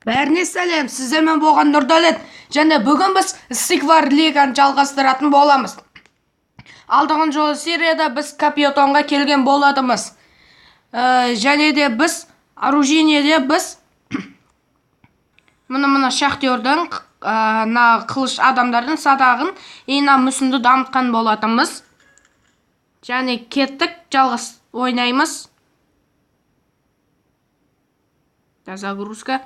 Бәріне сәлем, сіздермен болған Нұрдәулет, және бүгін біз Стиквар Лиганы жалғастыратын боламыз. Алдыңғы жолы серияда біз Капитонға келген болатымыз. Және де біз оружиеде біз мына шахтердің қылыш адамдардың садағын ена мүсінді дамытқан болатымыз. Және кеттік, жалғас ойнаймыз. Загрузка.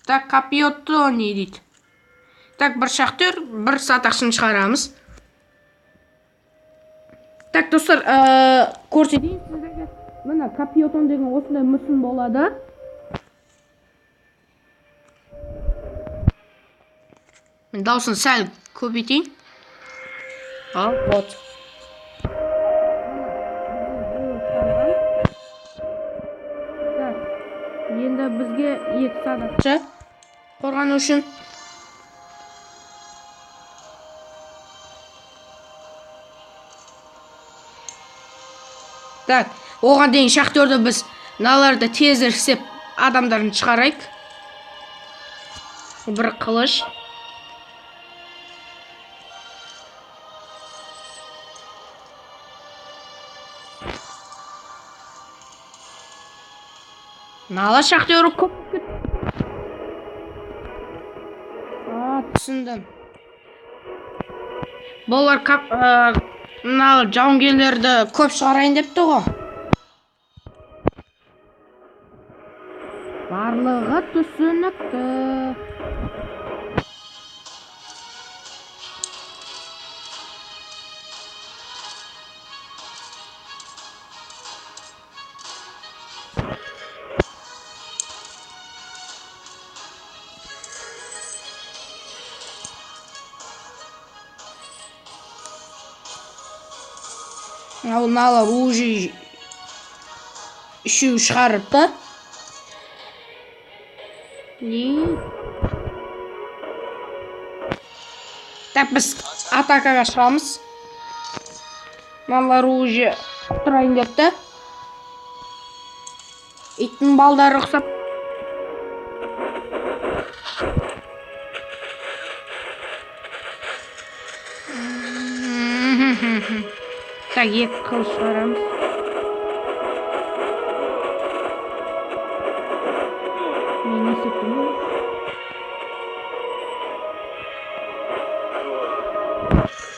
Так, Капито не дейді. Так, бір шахтер, бір садақшын шығарамыз. Так, достар, көрсетейін сіздерге. Мына Капитон деген осындай мүсін болады. Мен даусын сәл көбейтейін. Ал, вот. Енді бізге екі садақшы қорғану үшін. Так, оған дейін шахтерді біз наларды тезірсеп адамдарын шығарайық. Бір қылыш. Нала шахтері көп кет. Түсіндім. Болар нала жауынгерлерді көп шығарайын депті ғой. Барлығы түсінікті. Аналар уже үшеу шығарыпты. Так, біз атакаға шығамыз. Аналар уже тұрайын депті. Иттің балдары ұқсап. Так, екі қылыш шығарамыз. Мен есептім.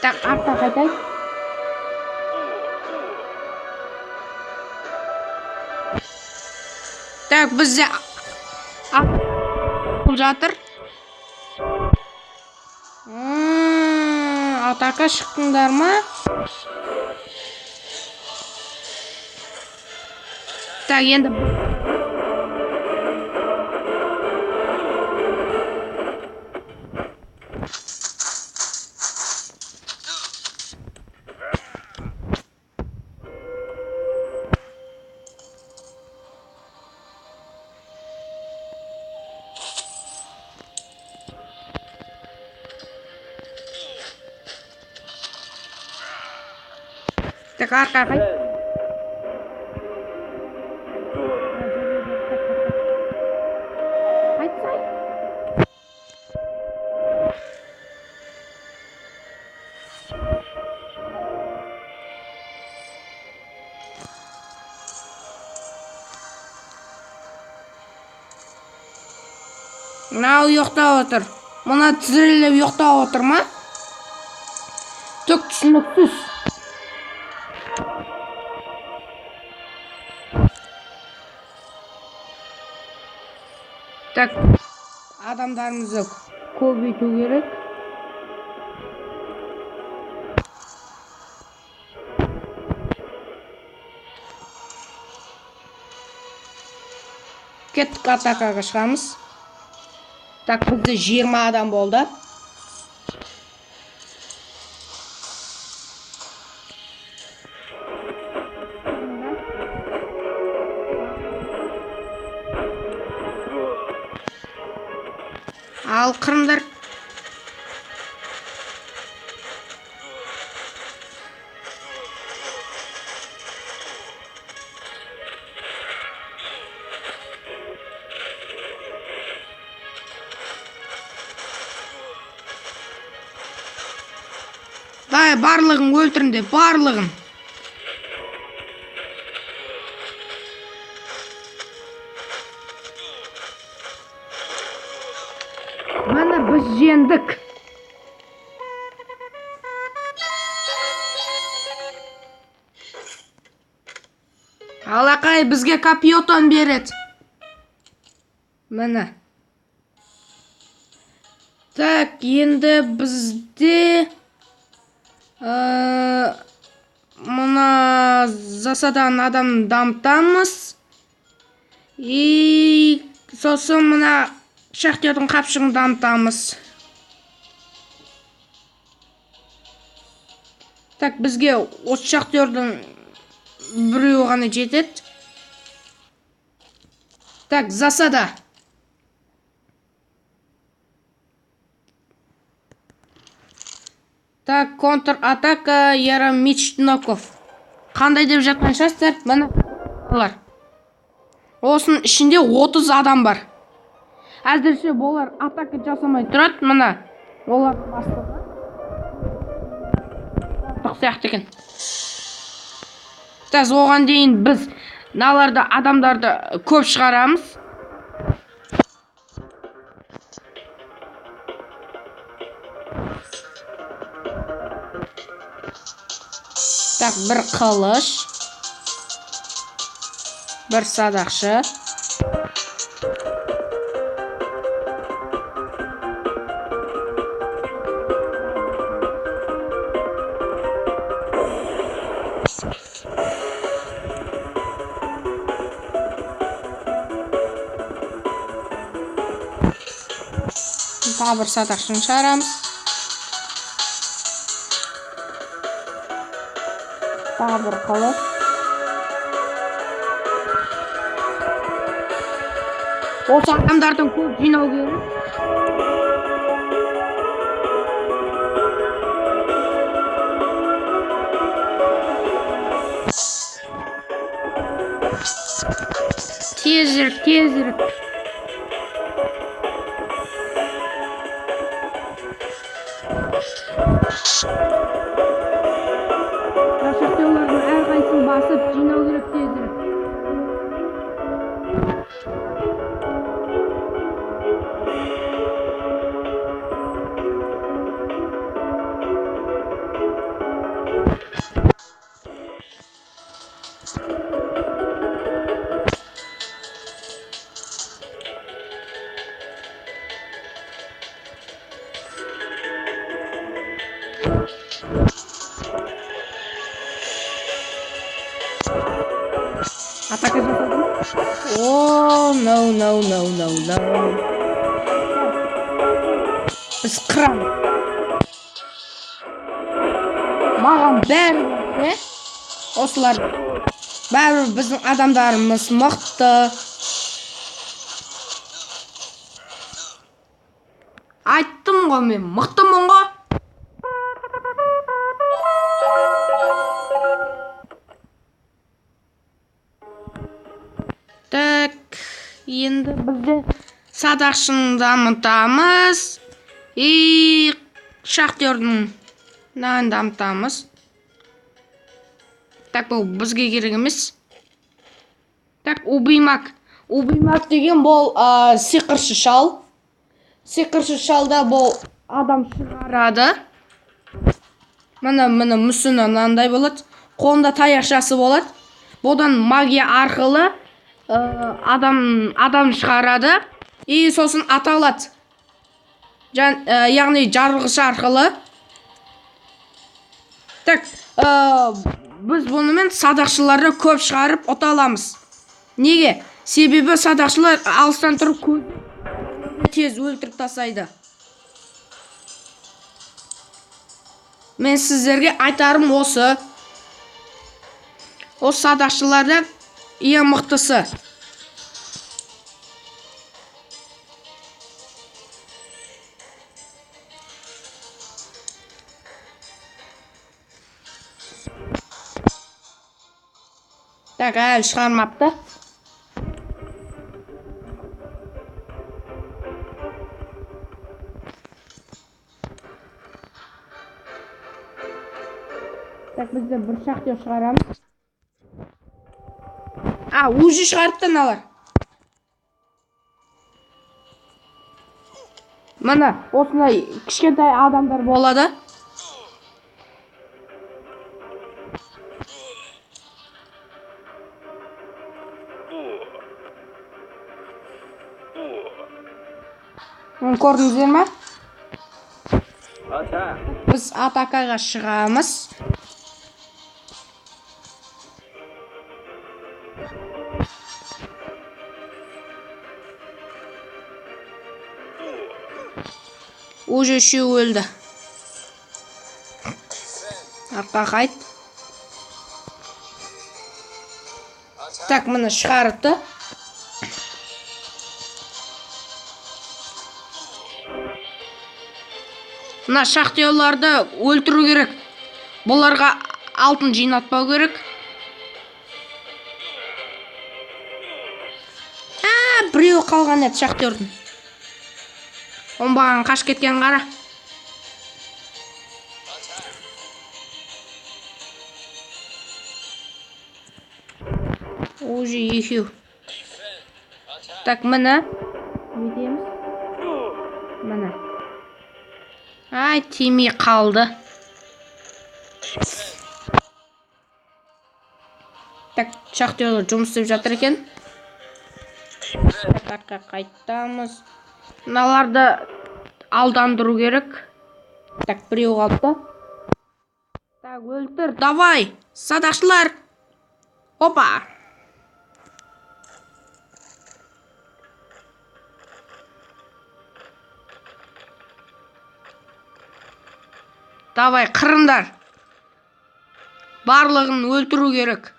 Так, артқа қайтайық. Так, бізде бұл жатыр. Атақа шықтыңдар ма? Так, енді так, арқа қайт. Мынау ұйықтап отыр. Мұна тізіріліп ұйықтап отыр ма? Түк түсініксіз. Так, адамдарымызды көбейту керек. Кеттік, атакаға шығамыз. Так, бізде 20 адам болды. Ал қырымдар. барлығын өлтіріңдер, барлығын. Міне біз жеңдік. Алақай бізге капитан береді. Міне. Так, енді бізде мына засадан адам дамытамыз. И сосын мына шахтердің қапшығын дамытамыз. Так, бізге осы шахтердің біреуі ғана жетеді. Так, засада. Так, контр-атака Ярамичноков. Қандай деп жатқан шығарсыздар? Міне олар. Осының ішінде 30 адам бар. Әзірше болар атака жасамай тұрады. Міне олар бастығы. Сияқты екен. Тәз оған дейін біз наларды адамдарды көп шығарамыз. Так, бір қылыш, бір садақшы. Тағы бір садақшыны шығарамыз. Тағы бір қылыш. Осы адамдардың көп жинау керек. Тезірек, тезірек. Шахтерлардың әрқайсысын басып жинау керек тезірек. Атака жасадым. О, no. Біз қырам. Маған бәрі, осылар. Бәрі біздің адамдарымыз мықты. Айттым ғой мен, мықтымын ғой. Так, енді бізде садақшыны дамытамыз. И шахтердің нағын дамытамыз. Так, бұл бізге керек емес. Так, убиймак. Убиймак деген бұл сиқыршы шал. Сиқыршы шалда бұл адам шығарады. Мына мүсіні мынандай болады. Қолында таяқшасы болады. Бұдан магия арқылы адам шығарады. И сосын аталады. Яғни жарылғыш арқылы. Так, біз бұнымен садақшыларды көп шығарып ұта аламыз. Неге? Себебі садақшылар алыстан тұрып тез өлтіріп тастайды. Мен сіздерге айтарым осы. Осы садақшылардан ең мықтысы. Так, әлі шығармапты. Так, бізде бір шахтер шығарамыз. Уже шығарыпты аналар. Мына осындай кішкентай адамдар болады. Көрдіңіздер ме? Біз атакаға шығамыз. Уже үшеу өлді. Артқа қайт. Так, мына шығарыпты. Мына шахтерларды өлтіру керек. Бұларға алтын жинатпау керек. Біреу қалған еді шахтердің. Оңбаған қаш кеткен қара. Уже екеу. Так, мына. Өйтеміз. Мына. Тимей қалды. Так, шахтерлар жұмыс істеп жатыр екен. Артқа қайтамыз. Мыналарды алдандыру керек. Так, біреу қалды. Так, өлтір, давай, садақшылар. Опа. Давай, қырындар. Барлығын өлтіру керек.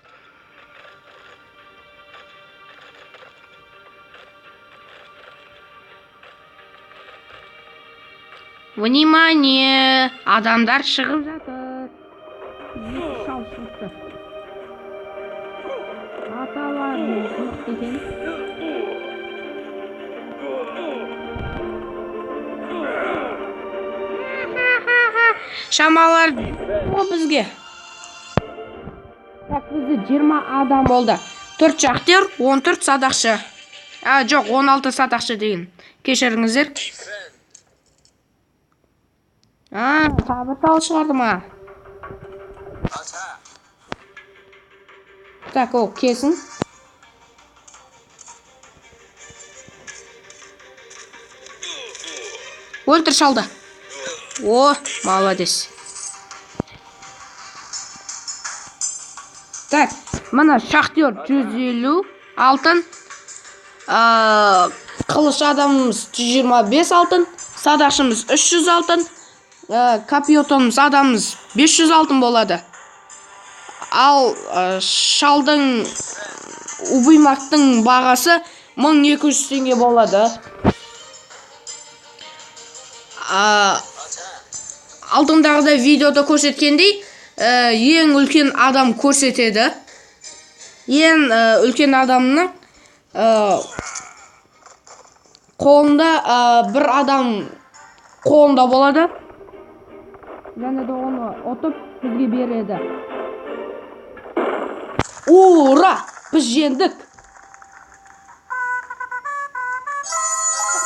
Внимание! Адамдар шығып жатыр. Шал шықты. Аталар мықты екен. Шамалар бізге. Так, бізде 20 адам болды. 4 шахтер, 14 садақшы. Жоқ, 16 садақшы деген. Кешіріңіздер. Табытал шығарды ма? Так, ол кесін. Өлтір шалды. Молодец. Так, мына шахтер 150 алтын. Қылыш адамымыз 125 алтын. Садақшымыз 300 алтын. Капиотомыз адамымыз 500 алтын болады. Ал шалдың убаймақтың бағасы 1200 теңге болады. Алдыңдағыда видеода көрсеткендей, ең үлкен адам көрсетеді. Ең үлкен адамның қолында бір адам қолында болады. Және де оны отып бізге береді. Ура! Біз жеңдік.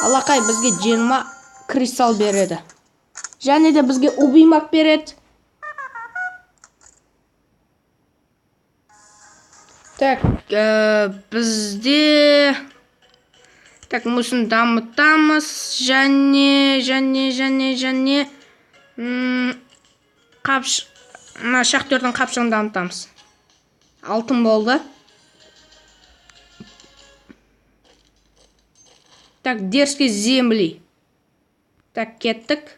Алақай бізге 20 кристалл береді. Және де бізге убаймақ береді. Так, бізде... Так, мұсын дамытамыз. Және... Шахтердің қапшығын дамытамыз. Алтын болды. Так, дерзкие земли. Так, кеттік.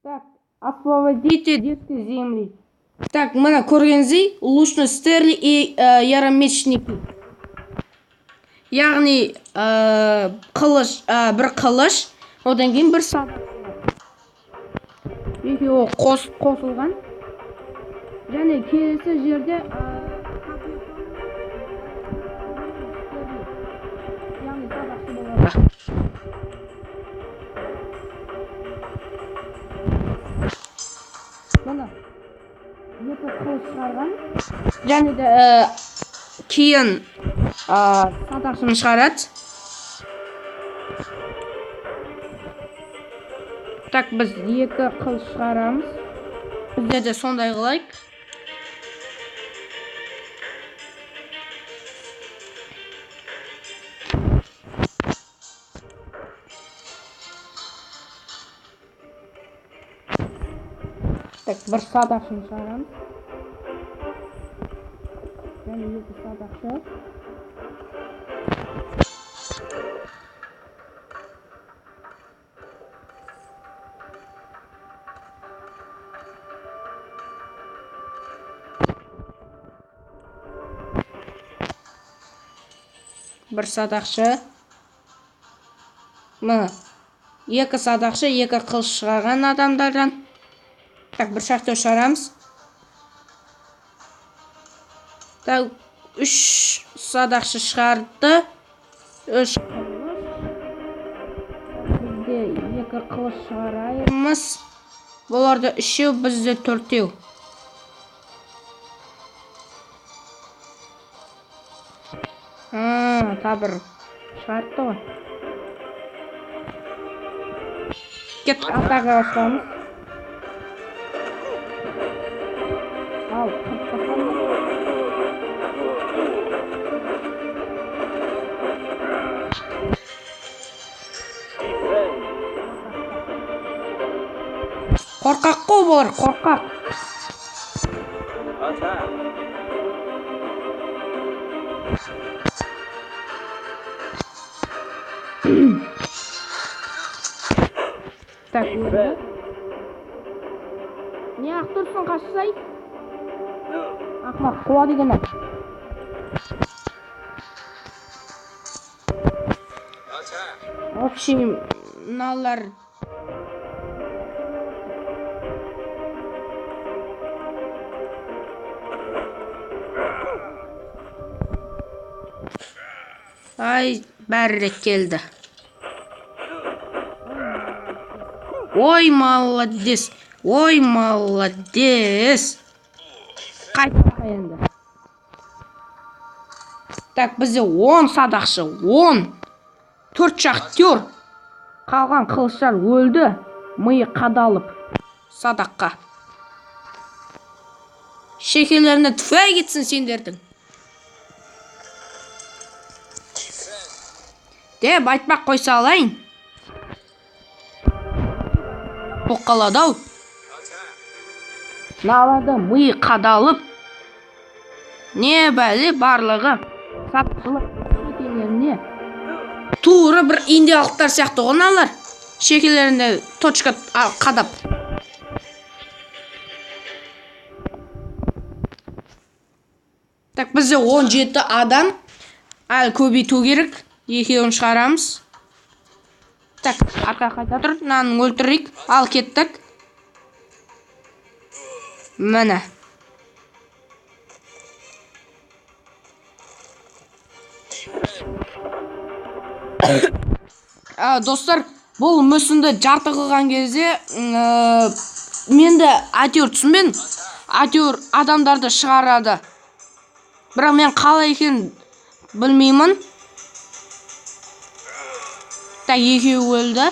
Так, освободите дерзкие земли. Так, мына көргеніңіздей, лучный стерли и яромечники. Яғни, бір қылыш, одан кейін бір садақ. Екеуі қосылған. Және келесі жерде қылыш шығарған. Және де кейін садақшыны шығарады. Так, біз 2 қылыш шығарамыз. Бізде де сондай қылайық. Так, бір садақшыны шығарамыз. Және 2 садақшы. Бір садақшы. 2 садақшы, 2 қылыш шығарған адамдардан. Так, бір шахтер шығарамыз. Так, 3 садақшы шығарды. 3 қылыш. Бізде 2 қылыш шығараймыз. Бұларда 3-еу, бізде 4-еу. Табыр шығарды ғой. Кеттік, атаға ашыламыз. Ал, қыртпасам. Қорқақ қой болар, қорқақ. Так, не ақтырсын қашсай? Ақмақ, қуа деген ақ. В общем, мыналар ай, бәрірек келді. Ой, молодец. Ой, молодец. Қайта енді. Так, бізде 10 садақшы, 10. 4 шахтер. Қалған қылыштар өлді. Миы қадалып садаққа. Шекелеріне түфәй кетсін сендердің. Деп айтпақ қойса алайын. Бұққаладау. Налады миы қадалып. Не бәлі барлығы. Сатқылық шекелеріне. Туыры бір индиялықтар сияқты ғыналар. Шекелеріне точка қадап. Так, бізде 17 адам. Әлі көбейту керек. 2-ін шығарамыз. Так, арқа қайта тұр. Мынаның өлтірейік. Ал кеттік. Міне. Достар, бұл мүсінді жарты қылған кезде менде әйтеуір түсінбедім. Әйтеуір адамдарды шығарады. Бірақ мен қалай екенін білмеймін. Так, 2 өлді.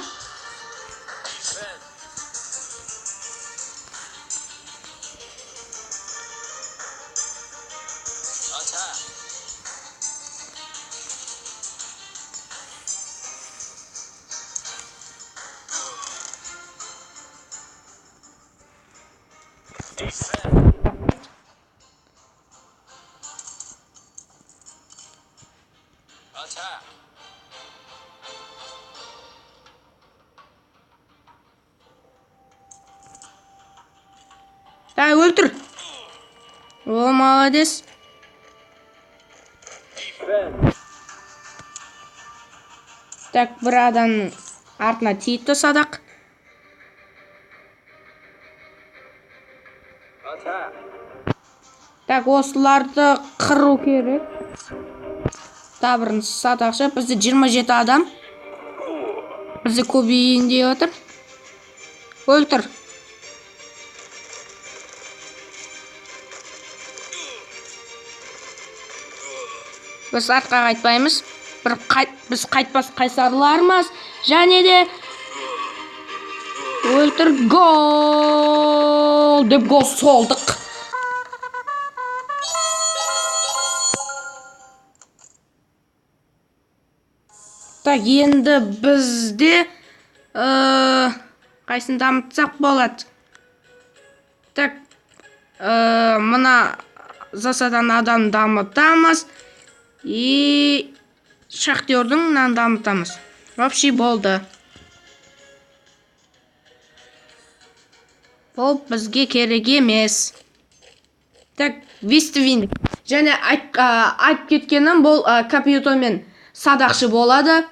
Так, өлтір. О, молодец. Так, бір адам артына тиітті садақ. Так, осыларды қыру керек. Табырын садақшы. Бізде 27 адам. Бізде көбейін деп отыр. Өлтір. біз артқа қайтпаймыз. Біз қайтпас қайсарлармыз. Және де өлтір гол деп гол солдық. Так, енді бізде қайсын дамытсақ болады. Так, мына засадан адам дамытамыз. И шахтердің нан дамытамыз. Вообще болды. Бұл бізге керек емес. Так, виствин. Және айтып кеткенім бұл компьютермен садақшы болады.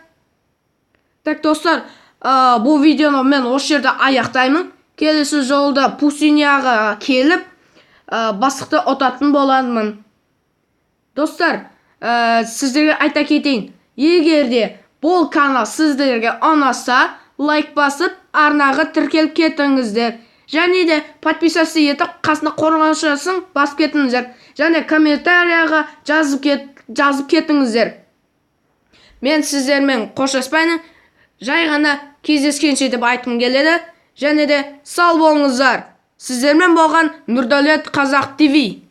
Так, достар, бұл видеоны мен осы жерде аяқтаймын. Келесі жолда Пусиняға келіп, бастықты ұтатын боламын. Достар, сіздерге айта кетейін. Егерде бұл канал сіздерге ұнаса, лайк басып, арнаға тіркеліп кетіңіздер. Және де подписаться етіп, қасына қорғаншасын басып кетіңіздер. Және комментарияға жазып кетіңіздер. Мен сіздермен қоштаспаймын. Жай ғана кездескенше деп айтқым келеді. Және де сау болыңыздар. Сіздермен болған Нұрдәулет Қазақ ТВ.